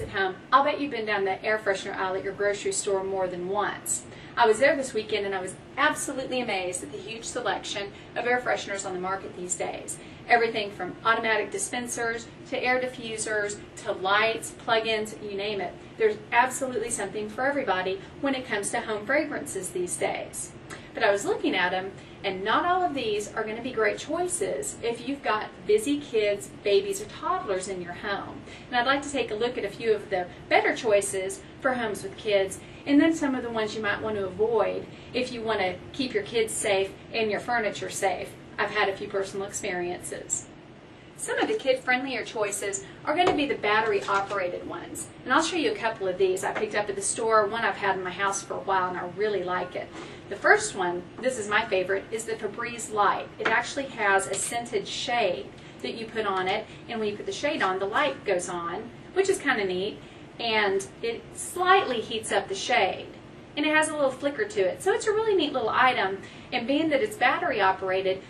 at home, I'll bet you've been down the air freshener aisle at your grocery store more than once. I was there this weekend and I was absolutely amazed at the huge selection of air fresheners on the market these days. Everything from automatic dispensers to air diffusers to lights, plug-ins, you name it. There's absolutely something for everybody when it comes to home fragrances these days. But I was looking at them, and not all of these are going to be great choices if you've got busy kids, babies, or toddlers in your home. And I'd like to take a look at a few of the better choices for homes with kids, and then some of the ones you might want to avoid if you want to keep your kids safe and your furniture safe. I've had a few personal experiences. Some of the kid-friendlier choices are going to be the battery-operated ones. And I'll show you a couple of these I picked up at the store. One I've had in my house for a while, and I really like it. The first one, this is my favorite, is the Febreze Light. It actually has a scented shade that you put on it, and when you put the shade on, the light goes on, which is kind of neat, and it slightly heats up the shade. And it has a little flicker to it. So it's a really neat little item, and being that it's battery-operated,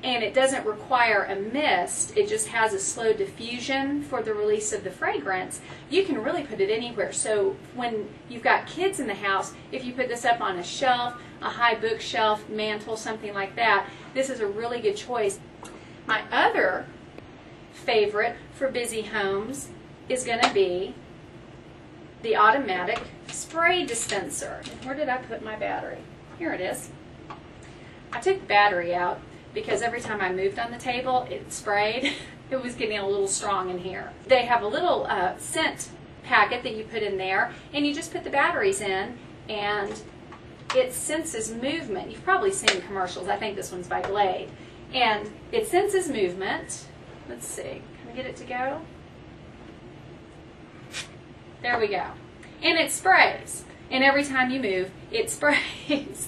and it doesn't require a mist, it just has a slow diffusion for the release of the fragrance, you can really put it anywhere. So when you've got kids in the house, if you put this up on a shelf, a high bookshelf, mantle, something like that, this is a really good choice. My other favorite for busy homes is going to be the automatic spray dispenser. Where did I put my battery? Here it is. I took the battery out because every time I moved on the table, it sprayed. It was getting a little strong in here. They have a little scent packet that you put in there, and you just put the batteries in, and it senses movement. You've probably seen commercials. I think this one's by Glade. And it senses movement. Let's see. Can we get it to go? There we go. And it sprays. And every time you move, it sprays.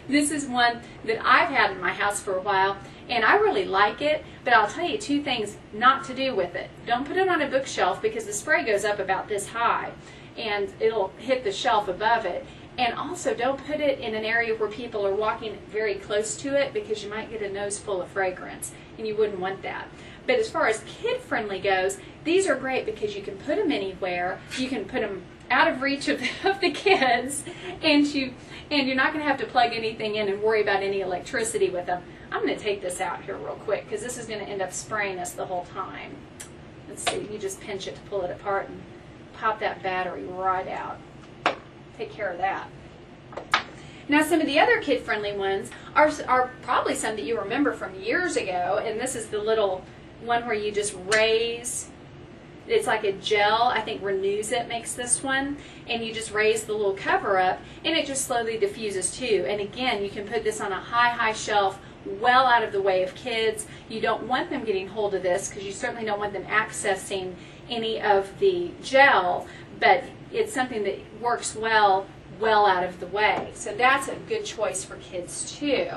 This is one that I've had in my house for a while, and I really like it, but I'll tell you two things not to do with it. Don't put it on a bookshelf because the spray goes up about this high, and it'll hit the shelf above it. And also don't put it in an area where people are walking very close to it because you might get a nose full of fragrance, and you wouldn't want that. But as far as kid-friendly goes, these are great because you can put them anywhere. You can put them out of reach of the kids, and you're not going to have to plug anything in and worry about any electricity with them. I'm going to take this out here real quick because this is going to end up spraying us the whole time. Let's see, you just pinch it to pull it apart and pop that battery right out. Take care of that. Now some of the other kid-friendly ones are probably some that you remember from years ago, and this is the little one where you just raise. It's like a gel. I think Renews It makes this one. And you just raise the little cover up, and it just slowly diffuses too. And again, you can put this on a high shelf, well out of the way of kids. You don't want them getting hold of this because you certainly don't want them accessing any of the gel, but it's something that works well out of the way. So that's a good choice for kids too.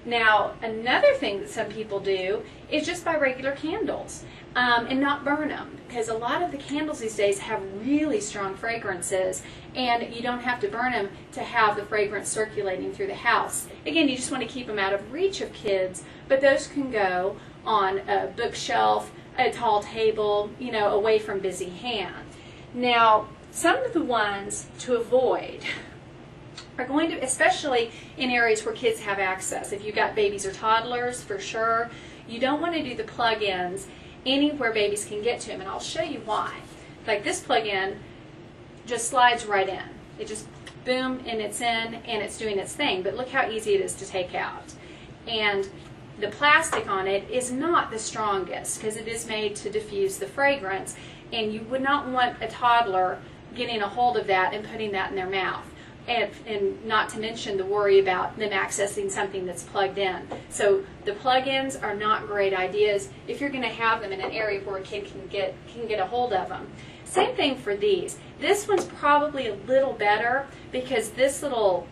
Now, another thing that some people do is just buy regular candles and not burn them, because a lot of the candles these days have really strong fragrances, and you don't have to burn them to have the fragrance circulating through the house. Again, you just want to keep them out of reach of kids, but those can go on a bookshelf, a tall table, you know, away from busy hands. Now, some of the ones to avoid are going to, especially in areas where kids have access. If you've got babies or toddlers, for sure, you don't want to do the plug-ins anywhere babies can get to them, and I'll show you why. Like this plug-in just slides right in. It just boom, and it's in, and it's doing its thing, but look how easy it is to take out. And the plastic on it is not the strongest because it is made to diffuse the fragrance, and you would not want a toddler getting a hold of that and putting that in their mouth. And not to mention the worry about them accessing something that's plugged in. So the plug-ins are not great ideas if you're going to have them in an area where a kid can get a hold of them. Same thing for these. This one's probably a little better because this little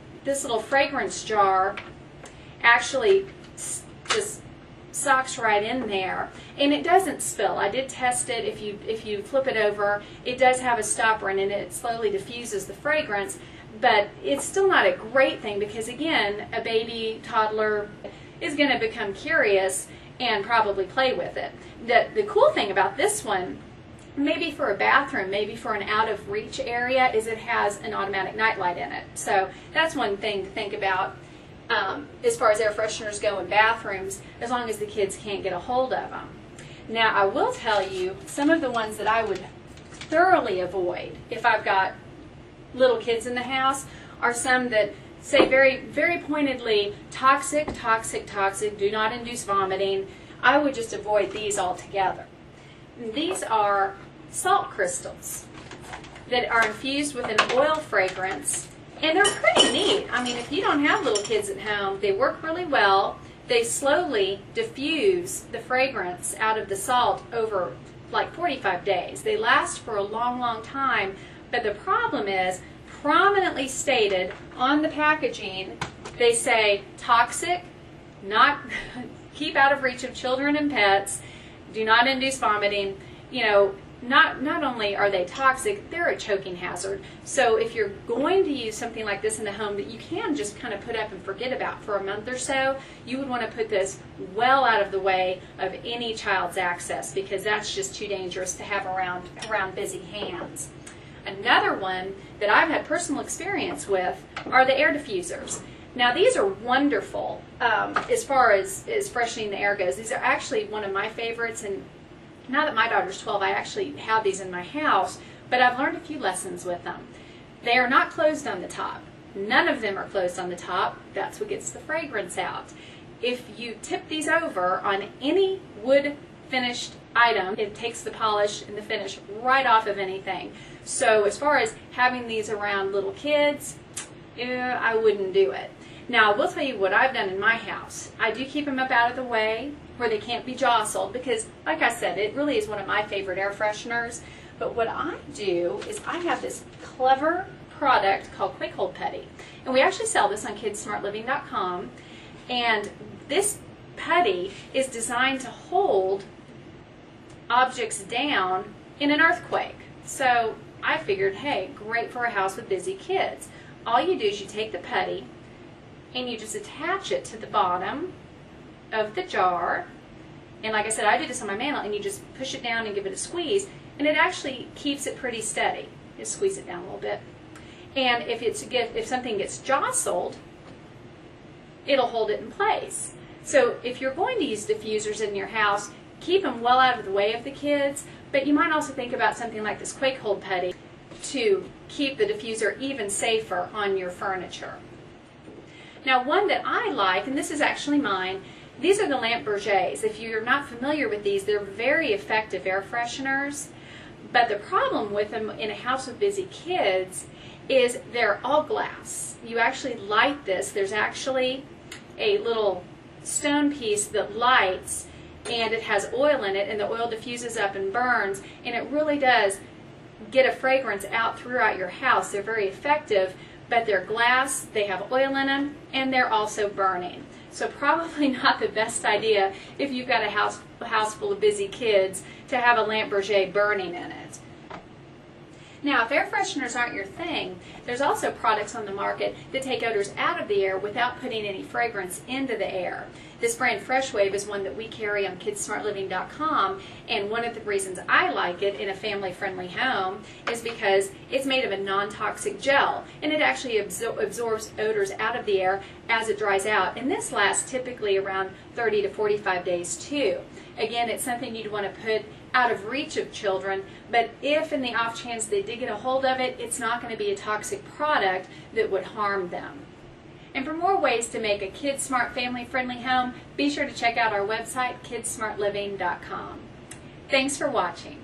fragrance jar actually just socks right in there, and it doesn't spill. I did test it. If you flip it over, it does have a stopper in it, and it slowly diffuses the fragrance. But it's still not a great thing because, again, a baby, toddler is going to become curious and probably play with it. The cool thing about this one maybe for a bathroom, maybe for an out of reach area, is it has an automatic nightlight in it. So that's one thing to think about as far as air fresheners go in bathrooms, as long as the kids can't get a hold of them. Now I will tell you some of the ones that I would thoroughly avoid if I've got little kids in the house are some that say very, very pointedly, toxic, toxic, toxic, do not induce vomiting. I would just avoid these altogether. These are salt crystals that are infused with an oil fragrance, and they're pretty neat. I mean, if you don't have little kids at home, they work really well. They slowly diffuse the fragrance out of the salt over like 45 days. They last for a long, long time, but the problem is, prominently stated on the packaging, they say toxic, not keep out of reach of children and pets, do not induce vomiting. You know, not only are they toxic, they're a choking hazard. So if you're going to use something like this in the home that you can just kind of put up and forget about for a month or so, you would want to put this well out of the way of any child's access, because that's just too dangerous to have around busy hands. Another one that I've had personal experience with are the air diffusers. Now these are wonderful as far as freshening the air goes. These are actually one of my favorites, and now that my daughter's 12, I actually have these in my house, but I've learned a few lessons with them. They are not closed on the top. None of them are closed on the top. That's what gets the fragrance out. If you tip these over on any wood finished item, it takes the polish and the finish right off of anything. So as far as having these around little kids, I wouldn't do it. Now, I will tell you what I've done in my house. I do keep them up out of the way where they can't be jostled, because, like I said, it really is one of my favorite air fresheners. But what I do is I have this clever product called Quick Hold Putty. And we actually sell this on KidsSmartLiving.com. And this putty is designed to hold objects down in an earthquake. So I figured, hey, great for a house with busy kids. All you do is you take the putty and you just attach it to the bottom of the jar. And like I said, I do this on my mantle, and you just push it down and give it a squeeze, and it actually keeps it pretty steady. Just squeeze it down a little bit. And if something gets jostled, it'll hold it in place. So if you're going to use diffusers in your house, keep them well out of the way of the kids, but you might also think about something like this Quick Hold Putty to keep the diffuser even safer on your furniture. Now, one that I like, and this is actually mine, these are the Lamp Bergers. If you're not familiar with these, they're very effective air fresheners, but the problem with them in a house with busy kids is they're all glass. You actually light this. There's actually a little stone piece that lights, and it has oil in it, and the oil diffuses up and burns, and it really does get a fragrance out throughout your house. They're very effective, but they're glass, they have oil in them, and they're also burning. So probably not the best idea if you've got a house full of busy kids to have a Lamp Berger burning in it. Now, if air fresheners aren't your thing, there's also products on the market that take odors out of the air without putting any fragrance into the air. This brand Fresh Wave is one that we carry on KidsSmartLiving.com, and one of the reasons I like it in a family-friendly home is because it's made of a non-toxic gel, and it actually absorbs odors out of the air as it dries out, and this lasts typically around 30 to 45 days too. Again, it's something you'd want to put out of reach of children, but if in the off chance they did get a hold of it, it's not going to be a toxic product that would harm them. And for more ways to make a Kids Smart family-friendly home, be sure to check out our website, KidsSmartLiving.com. Thanks for watching.